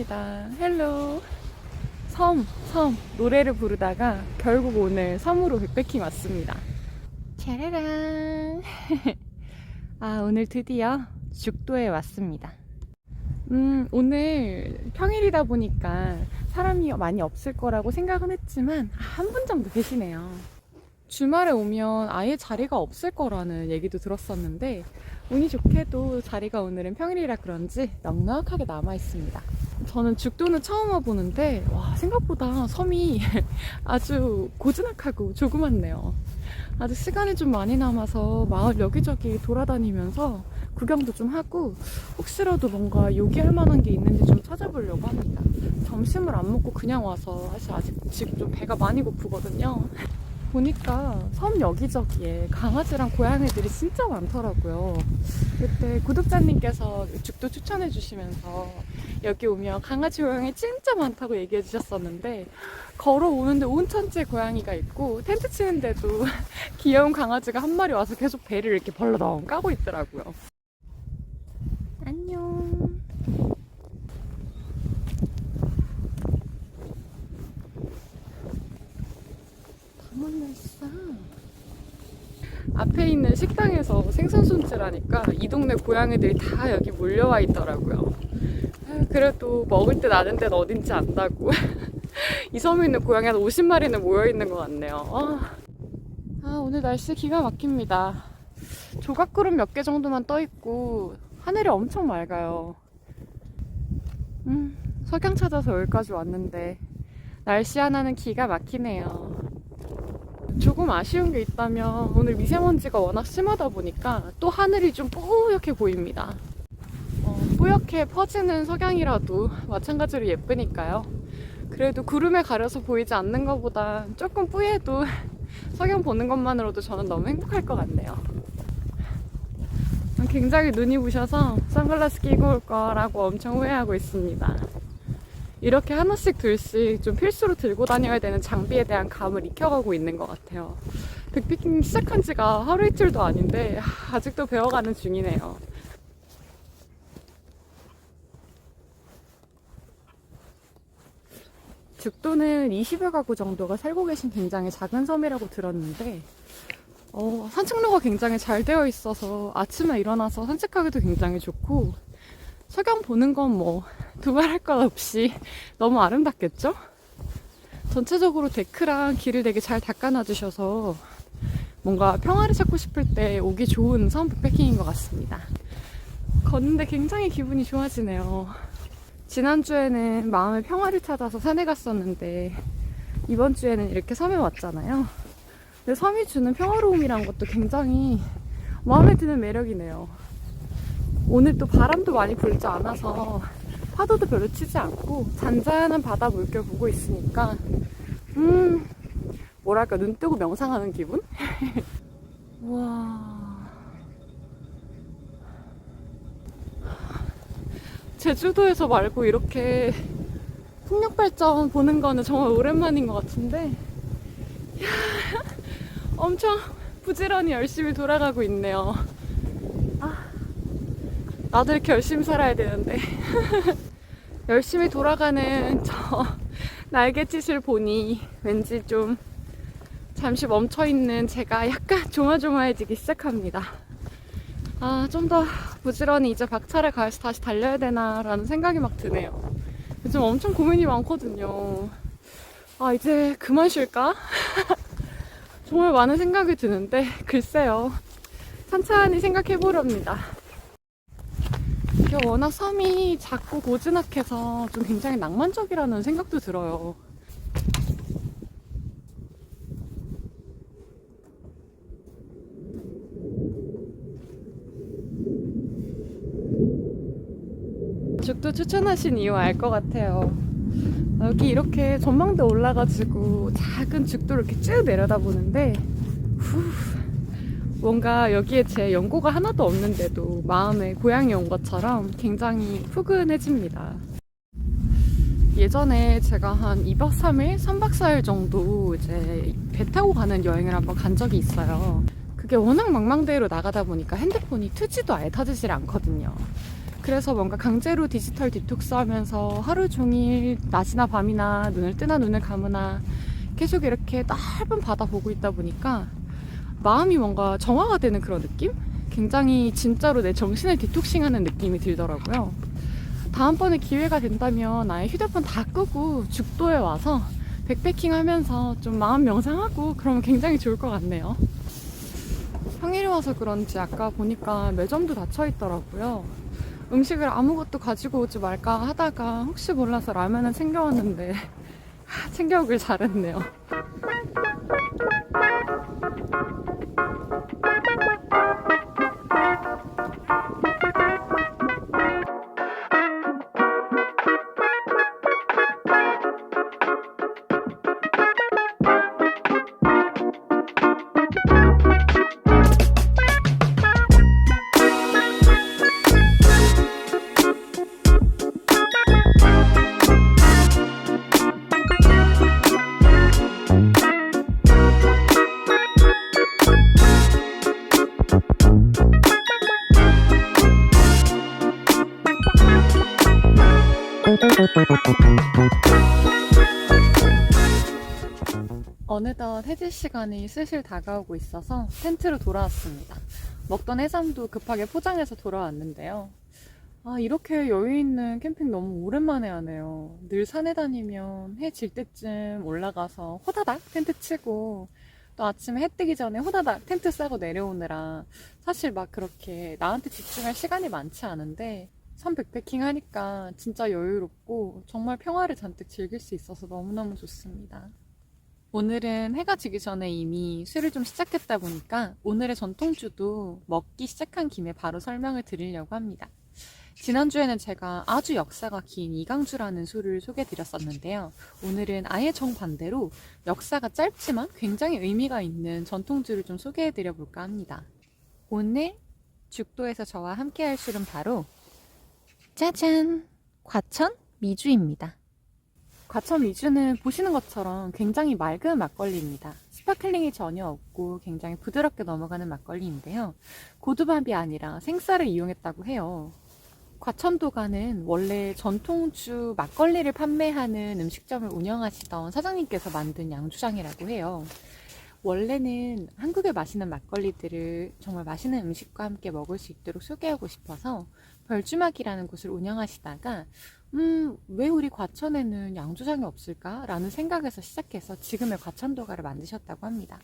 왔습니다. 헬로. 섬 노래를 부르다가 결국 오늘 섬으로 백패킹 왔습니다. 짜라란. 오늘 드디어 죽도에 왔습니다. 오늘 평일이다 보니까 사람이 많이 없을 거라고 생각은 했지만 한 분 정도 계시네요. 주말에 오면 아예 자리가 없을 거라는 얘기도 들었었는데 운이 좋게도 자리가 오늘은 평일이라 그런지 넉넉하게 남아 있습니다. 저는 죽도는 처음 와보는데 와, 생각보다 섬이 아주 고즈넉하고 조그맣네요. 아직 시간이 좀 많이 남아서 마을 여기저기 돌아다니면서 구경도 좀 하고 혹시라도 뭔가 요기할 만한 게 있는지 좀 찾아보려고 합니다. 점심을 안 먹고 그냥 와서 사실 아직 지금 좀 배가 많이 고프거든요. 보니까 섬 여기저기에 강아지랑 고양이들이 진짜 많더라고요. 그때 구독자님께서 죽도 추천해 주시면서 여기 오면 강아지 고양이 진짜 많다고 얘기해 주셨었는데 걸어오는데 온천지에 고양이가 있고 텐트 치는데도 귀여운 강아지가 한 마리 와서 계속 배를 이렇게 벌러덩 까고 있더라고요. 안녕. 만났어. 앞에 있는 식당에서 생선 손질하니까 이 동네 고양이들이 다 여기 몰려와 있더라고요. 그래도 먹을 듯 아는 데는 어딘지 안다고. 이 섬에 있는 고양이 한 50마리는 모여있는 것 같네요. 오늘 날씨 기가 막힙니다. 조각구름 몇 개 정도만 떠있고 하늘이 엄청 맑아요. 석양 찾아서 여기까지 왔는데 날씨 하나는 기가 막히네요. 조금 아쉬운 게 있다면 오늘 미세먼지가 워낙 심하다 보니까 또 하늘이 좀 뽀얗게 보입니다. 뽀얗게 퍼지는 석양이라도 마찬가지로 예쁘니까요. 그래도 구름에 가려서 보이지 않는 것보다 조금 뿌얘도 석양 보는 것만으로도 저는 너무 행복할 것 같네요. 굉장히 눈이 부셔서 선글라스 끼고 올 거라고 엄청 후회하고 있습니다. 이렇게 하나씩 둘씩 좀 필수로 들고 다녀야 되는 장비에 대한 감을 익혀가고 있는 것 같아요. 백패킹 시작한 지가 하루 이틀도 아닌데 아직도 배워가는 중이네요. 죽도는 20여 가구 정도가 살고 계신 굉장히 작은 섬이라고 들었는데 산책로가 굉장히 잘 되어 있어서 아침에 일어나서 산책하기도 굉장히 좋고 석양 보는 건 뭐 두말할 것 없이 너무 아름답겠죠? 전체적으로 데크랑 길을 되게 잘 닦아놔주셔서 뭔가 평화를 찾고 싶을 때 오기 좋은 섬 백패킹인 것 같습니다. 걷는데 굉장히 기분이 좋아지네요. 지난주에는 마음의 평화를 찾아서 산에 갔었는데 이번 주에는 이렇게 섬에 왔잖아요. 근데 섬이 주는 평화로움이란 것도 굉장히 마음에 드는 매력이네요. 오늘 또 바람도 많이 불지 않아서 파도도 별로 치지 않고 잔잔한 바다 물결 보고 있으니까 뭐랄까 눈 뜨고 명상하는 기분? 우와. 제주도에서 말고 이렇게 풍력 발전 보는 거는 정말 오랜만인 것 같은데 엄청 부지런히 열심히 돌아가고 있네요. 나도 이렇게 열심히 살아야 되는데 열심히 돌아가는 저 날갯짓을 보니 왠지 좀 잠시 멈춰있는 제가 약간 조마조마해지기 시작합니다. 좀 더 부지런히 이제 박차를 가해서 다시 달려야 되나 라는 생각이 막 드네요. 요즘 엄청 고민이 많거든요. 이제 그만 쉴까? 정말 많은 생각이 드는데 글쎄요. 천천히 생각해보렵니다. 이게 워낙 섬이 작고 고즈넉해서 좀 굉장히 낭만적이라는 생각도 들어요. 죽도 추천하신 이유 알 것 같아요. 여기 이렇게 전망대 올라가지고 작은 죽도를 이렇게 쭉 내려다보는데 뭔가 여기에 제 연고가 하나도 없는데도 마음에 고향이 온 것처럼 굉장히 푸근해집니다. 예전에 제가 한 2박 3일, 3박 4일 정도 이제 배 타고 가는 여행을 한번 간 적이 있어요. 그게 워낙 망망대해로 나가다 보니까 핸드폰이 2G도 아예 터지질 않거든요. 그래서 뭔가 강제로 디지털 디톡스 하면서 하루 종일 낮이나 밤이나 눈을 뜨나 눈을 감으나 계속 이렇게 넓은 바다 보고 있다 보니까 마음이 뭔가 정화가 되는 그런 느낌? 굉장히 진짜로 내 정신을 디톡싱하는 느낌이 들더라고요. 다음번에 기회가 된다면 아예 휴대폰 다 끄고 죽도에 와서 백패킹 하면서 좀 마음 명상하고 그러면 굉장히 좋을 것 같네요. 평일에 와서 그런지 아까 보니까 매점도 닫혀 있더라고요. 음식을 아무것도 가지고 오지 말까 하다가 혹시 몰라서 라면을 챙겨왔는데 챙겨오길 잘했네요. 어느덧 해질 시간이 슬슬 다가오고 있어서 텐트로 돌아왔습니다. 먹던 해삼도 급하게 포장해서 돌아왔는데요. 아, 이렇게 여유 있는 캠핑 너무 오랜만에 하네요. 늘 산에 다니면 해 질 때쯤 올라가서 호다닥 텐트 치고 또 아침에 해 뜨기 전에 호다닥 텐트 싸고 내려오느라 사실 막 그렇게 나한테 집중할 시간이 많지 않은데 산 백패킹 하니까 진짜 여유롭고 정말 평화를 잔뜩 즐길 수 있어서 너무너무 좋습니다. 오늘은 해가 지기 전에 이미 술을 좀 시작했다 보니까 오늘의 전통주도 먹기 시작한 김에 바로 설명을 드리려고 합니다. 지난주에는 제가 아주 역사가 긴 이강주라는 술을 소개해드렸었는데요. 오늘은 아예 정반대로 역사가 짧지만 굉장히 의미가 있는 전통주를 좀 소개해드려 볼까 합니다. 오늘 죽도에서 저와 함께 할 술은 바로 짜잔! 과천 미주입니다. 과천 미주는 보시는 것처럼 굉장히 맑은 막걸리입니다. 스파클링이 전혀 없고 굉장히 부드럽게 넘어가는 막걸리인데요. 고두밥이 아니라 생쌀을 이용했다고 해요. 과천도가는 원래 전통주 막걸리를 판매하는 음식점을 운영하시던 사장님께서 만든 양주장이라고 해요. 원래는 한국의 맛있는 막걸리들을 정말 맛있는 음식과 함께 먹을 수 있도록 소개하고 싶어서 별주막이라는 곳을 운영하시다가 왜 우리 과천에는 양조장이 없을까? 라는 생각에서 시작해서 지금의 과천도가를 만드셨다고 합니다.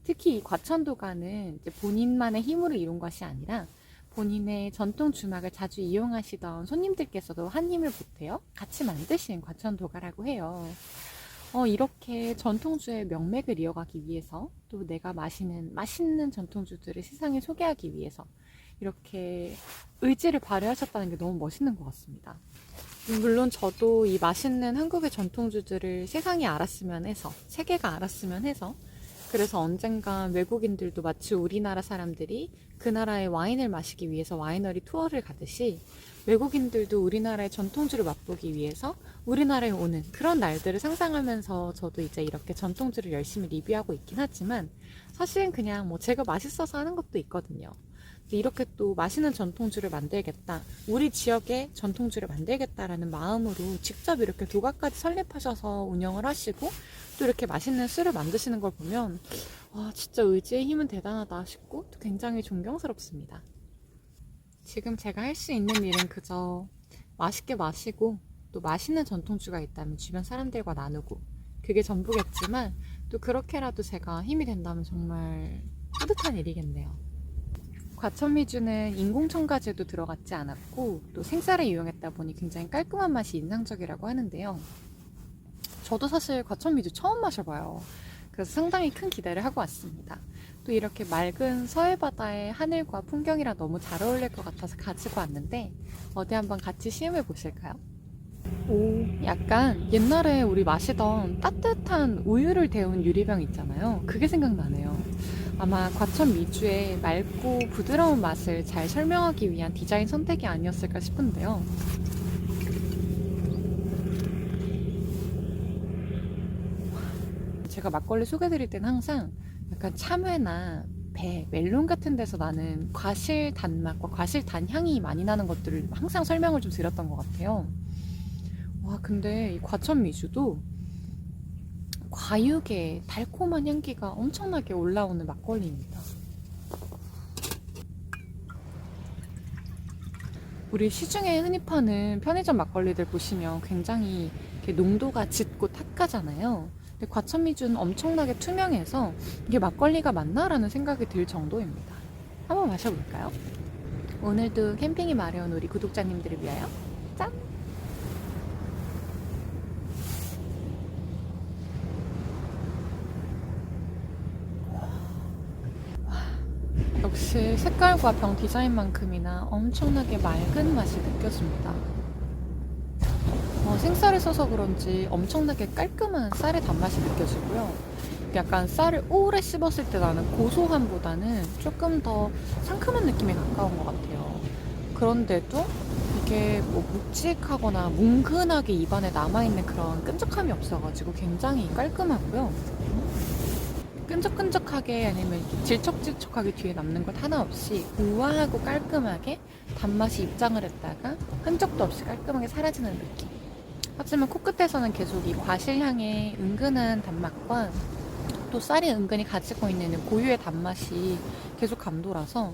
특히 이 과천도가는 이제 본인만의 힘으로 이룬 것이 아니라 본인의 전통 주막을 자주 이용하시던 손님들께서도 한 힘을 보태어 같이 만드신 과천도가라고 해요. 이렇게 전통주의 명맥을 이어가기 위해서 또 내가 마시는 맛있는 전통주들을 세상에 소개하기 위해서 이렇게 의지를 발휘하셨다는 게 너무 멋있는 것 같습니다. 물론 저도 이 맛있는 한국의 전통주들을 세상이 알았으면 해서, 세계가 알았으면 해서, 그래서 언젠가 외국인들도 마치 우리나라 사람들이 그 나라의 와인을 마시기 위해서 와이너리 투어를 가듯이 외국인들도 우리나라의 전통주를 맛보기 위해서 우리나라에 오는 그런 날들을 상상하면서 저도 이제 이렇게 전통주를 열심히 리뷰하고 있긴 하지만 사실은 그냥 뭐 제가 맛있어서 하는 것도 있거든요. 이렇게 또 맛있는 전통주를 만들겠다, 우리 지역의 전통주를 만들겠다라는 마음으로 직접 이렇게 도가까지 설립하셔서 운영을 하시고 또 이렇게 맛있는 술을 만드시는 걸 보면 와, 진짜 의지의 힘은 대단하다 싶고 또 굉장히 존경스럽습니다. 지금 제가 할 수 있는 일은 그저 맛있게 마시고 또 맛있는 전통주가 있다면 주변 사람들과 나누고 그게 전부겠지만 또 그렇게라도 제가 힘이 된다면 정말 뿌듯한 일이겠네요. 과천미주는 인공첨가제도 들어갔지 않았고 또 생쌀을 이용했다 보니 굉장히 깔끔한 맛이 인상적이라고 하는데요. 저도 사실 과천미주 처음 마셔봐요. 그래서 상당히 큰 기대를 하고 왔습니다. 또 이렇게 맑은 서해바다의 하늘과 풍경이랑 너무 잘 어울릴 것 같아서 가지고 왔는데 어디 한번 같이 시음해 보실까요? 오, 약간 옛날에 우리 마시던 따뜻한 우유를 데운 유리병 있잖아요. 그게 생각나네요. 아마 과천 미주의 맑고 부드러운 맛을 잘 설명하기 위한 디자인 선택이 아니었을까 싶은데요. 제가 막걸리 소개드릴 때는 항상 약간 참외나 앞에 멜론 같은 데서 나는 과실 단맛과 과실 단향이 많이 나는 것들을 항상 설명을 좀 드렸던 것 같아요. 와, 근데 이 과천 미주도 과육의 달콤한 향기가 엄청나게 올라오는 막걸리입니다. 우리 시중에 흔히 파는 편의점 막걸리들 보시면 굉장히 이렇게 농도가 짙고 탁하잖아요. 근데 과천미주는 엄청나게 투명해서 이게 막걸리가 맞나라는 생각이 들 정도입니다. 한번 마셔볼까요? 오늘도 캠핑이 마려운 우리 구독자님들을 위하여 짠! 역시 색깔과 병 디자인만큼이나 엄청나게 맑은 맛이 느껴집니다. 생쌀을 써서 그런지 엄청나게 깔끔한 쌀의 단맛이 느껴지고요. 약간 쌀을 오래 씹었을 때 나는 고소함보다는 조금 더 상큼한 느낌에 가까운 것 같아요. 그런데도 이게 뭐 묵직하거나 뭉근하게 입안에 남아있는 그런 끈적함이 없어가지고 굉장히 깔끔하고요. 끈적끈적하게 아니면 이렇게 질척질척하게 뒤에 남는 것 하나 없이 우아하고 깔끔하게 단맛이 입장을 했다가 흔적도 없이 깔끔하게 사라지는 느낌. 하지만 코끝에서는 계속 이 과실향의 은근한 단맛과 또 쌀이 은근히 가지고 있는 고유의 단맛이 계속 감돌아서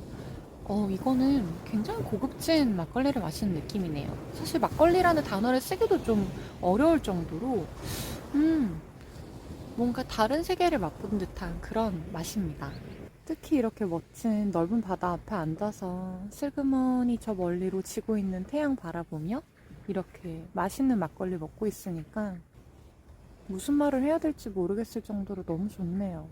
이거는 굉장히 고급진 막걸리를 마시는 느낌이네요. 사실 막걸리라는 단어를 쓰기도 좀 어려울 정도로 뭔가 다른 세계를 맛본 듯한 그런 맛입니다. 특히 이렇게 멋진 넓은 바다 앞에 앉아서 슬그머니 저 멀리로 지고 있는 태양 바라보며 이렇게 맛있는 막걸리 먹고 있으니까 무슨 말을 해야 될지 모르겠을 정도로 너무 좋네요.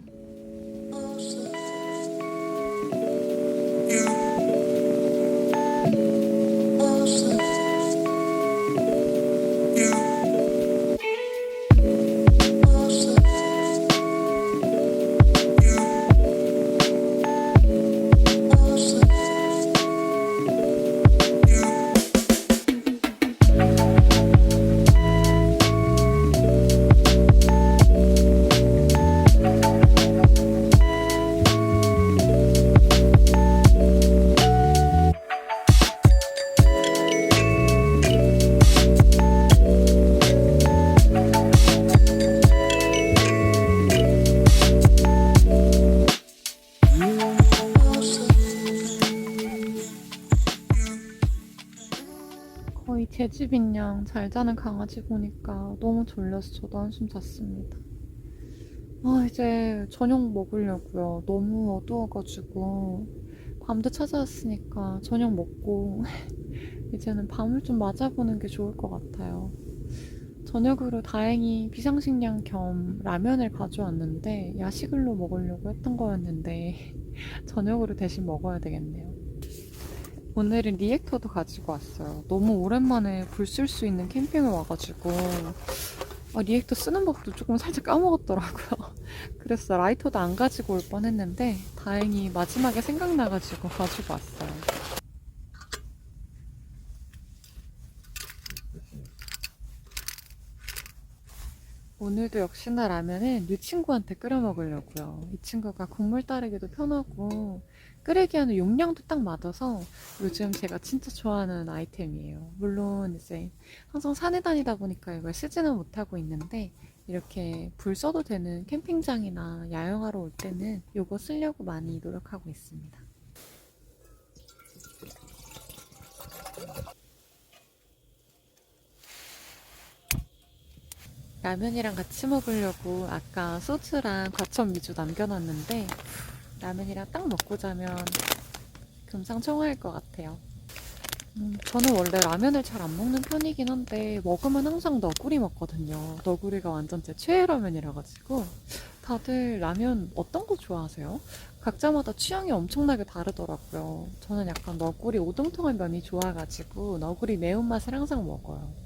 거의 제 집인 양 잘 자는 강아지 보니까 너무 졸려서 저도 한숨 잤습니다. 이제 저녁 먹으려고요. 너무 어두워가지고 밤도 찾아왔으니까 저녁 먹고 이제는 밤을 좀 맞아보는 게 좋을 것 같아요. 저녁으로 다행히 비상식량 겸 라면을 가져왔는데 야식으로 먹으려고 했던 거였는데 저녁으로 대신 먹어야 되겠네요. 오늘은 리액터도 가지고 왔어요. 너무 오랜만에 불 쓸 수 있는 캠핑을 와가지고 리액터 쓰는 법도 조금 살짝 까먹었더라고요. 그래서 라이터도 안 가지고 올 뻔했는데 다행히 마지막에 생각나가지고 가지고 왔어요. 오늘도 역시나 라면은 이 친구한테 끓여 먹으려고요. 이 친구가 국물 따르기도 편하고 끓이기 하는 용량도 딱 맞아서 요즘 제가 진짜 좋아하는 아이템이에요. 물론 이제 항상 산에 다니다 보니까 이걸 쓰지는 못하고 있는데 이렇게 불 써도 되는 캠핑장이나 야영하러 올 때는 이거 쓰려고 많이 노력하고 있습니다. 라면이랑 같이 먹으려고 아까 소스랑 과천 미주 남겨놨는데 라면이랑 딱 먹고 자면 금상첨화일 것 같아요. 저는 원래 라면을 잘 안 먹는 편이긴 한데 먹으면 항상 너구리 먹거든요. 너구리가 완전 제 최애 라면이라 가지고 다들 라면 어떤 거 좋아하세요? 각자마다 취향이 엄청나게 다르더라고요. 저는 약간 너구리 오동통한 면이 좋아가지고 너구리 매운맛을 항상 먹어요.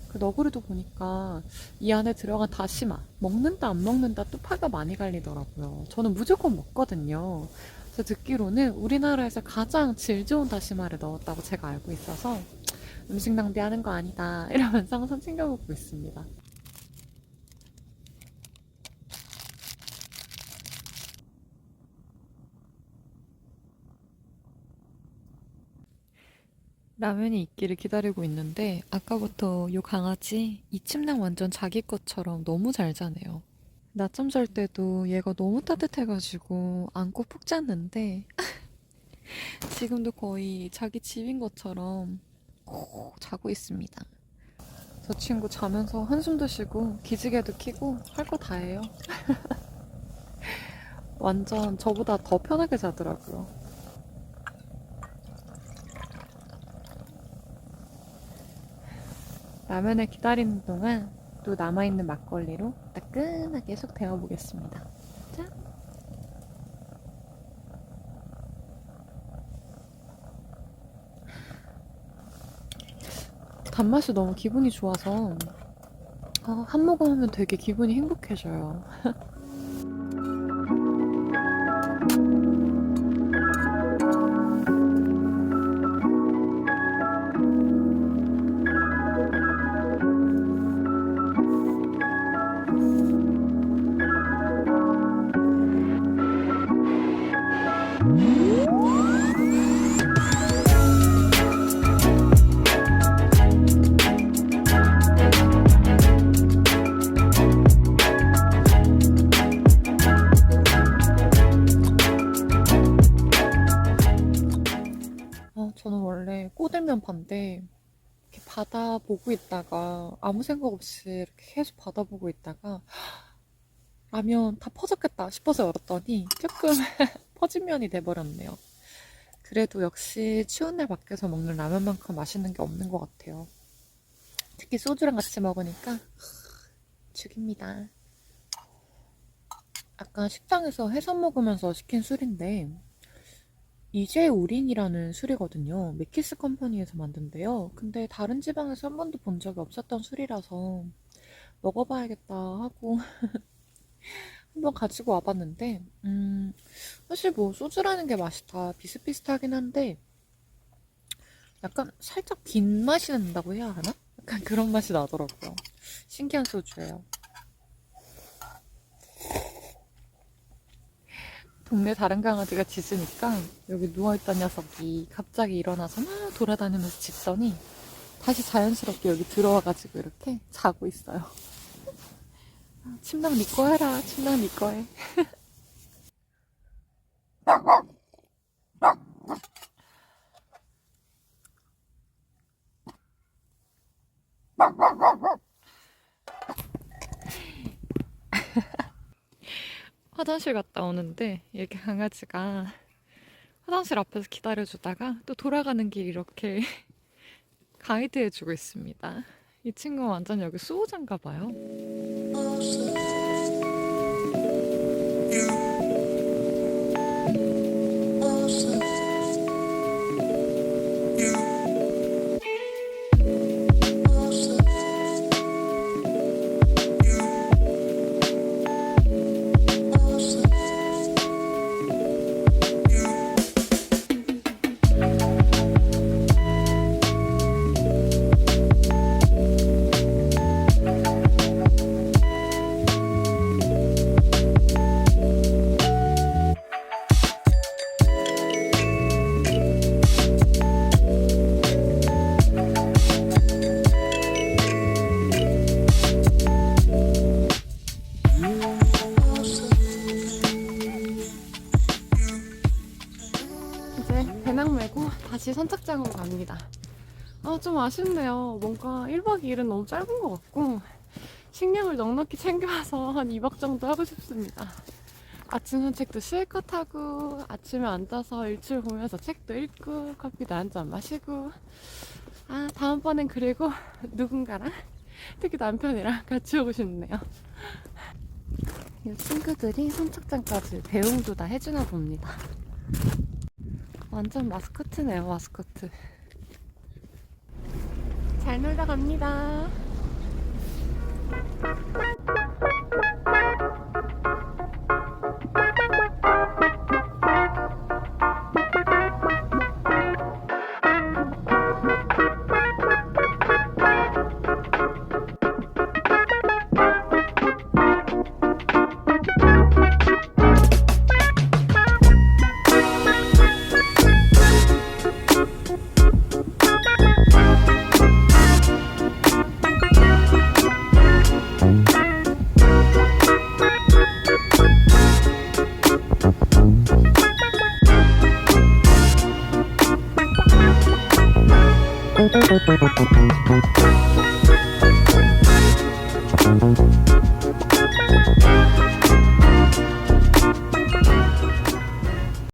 그 너구리도 보니까 이 안에 들어간 다시마 먹는다 안 먹는다 또 파가 많이 갈리더라고요. 저는 무조건 먹거든요. 그래서 듣기로는 우리나라에서 가장 질 좋은 다시마를 넣었다고 제가 알고 있어서 음식 낭비하는 거 아니다 이러면서 항상 챙겨 먹고 있습니다. 라면이 있기를 기다리고 있는데 아까부터 요 강아지 이 침낭 완전 자기 것처럼 너무 잘 자네요. 낮잠 잘 때도 얘가 너무 따뜻해가지고 안고 푹 잤는데 지금도 거의 자기 집인 것처럼 꼭 자고 있습니다. 저 친구 자면서 한숨도 쉬고 기지개도 켜고 할 거 다 해요. 완전 저보다 더 편하게 자더라고요. 라면을 기다리는 동안 또 남아있는 막걸리로 따끈하게 속 데워보겠습니다. 짠! 단맛이 너무 기분이 좋아서 한 모금 하면 되게 기분이 행복해져요. 저는 원래 꼬들면 반대 이렇게 바다 보고 있다가 아무 생각 없이 이렇게 계속 바다 보고 있다가 라면 다 퍼졌겠다 싶어서 열었더니 조금 퍼진 면이 돼버렸네요. 그래도 역시 추운 날 밖에서 먹는 라면만큼 맛있는 게 없는 것 같아요. 특히 소주랑 같이 먹으니까 죽입니다. 아까 식당에서 해산 먹으면서 시킨 술인데 이제 우린이라는 술이거든요. 맥키스 컴퍼니에서 만든대요. 근데 다른 지방에서 한 번도 본 적이 없었던 술이라서 먹어봐야겠다 하고 한번 가지고 와봤는데 사실 뭐 소주라는 게 맛이 다 비슷비슷하긴 한데 약간 살짝 빈 맛이 난다고 해야 하나? 약간 그런 맛이 나더라고요. 신기한 소주예요. 동네 다른 강아지가 짖으니까 여기 누워있던 녀석이 갑자기 일어나서 막 돌아다니면서 짖더니 다시 자연스럽게 여기 들어와가지고 이렇게 자고 있어요. 침낭 네 거 해라. 침낭 네 거 해. 화장실 갔다 오는데 이렇게 강아지가 화장실 앞에서 기다려주다가 또 돌아가는 길 이렇게 가이드해주고 있습니다. 이 친구 완전 여기 수호자인가 봐요. 이제 배낭 메고 다시 선착장으로 갑니다. 좀 아쉽네요. 뭔가 1박 2일은 너무 짧은 것 같고 식량을 넉넉히 챙겨와서 한 2박 정도 하고 싶습니다. 아침 산책도 실컷 하고 아침에 앉아서 일출 보면서 책도 읽고 커피도 한 잔 마시고 다음번엔 그리고 누군가랑 특히 남편이랑 같이 오고 싶네요. 이 친구들이 선착장까지 배웅도 다 해주나 봅니다. 완전 마스코트네요, 마스코트. 잘 놀다 갑니다.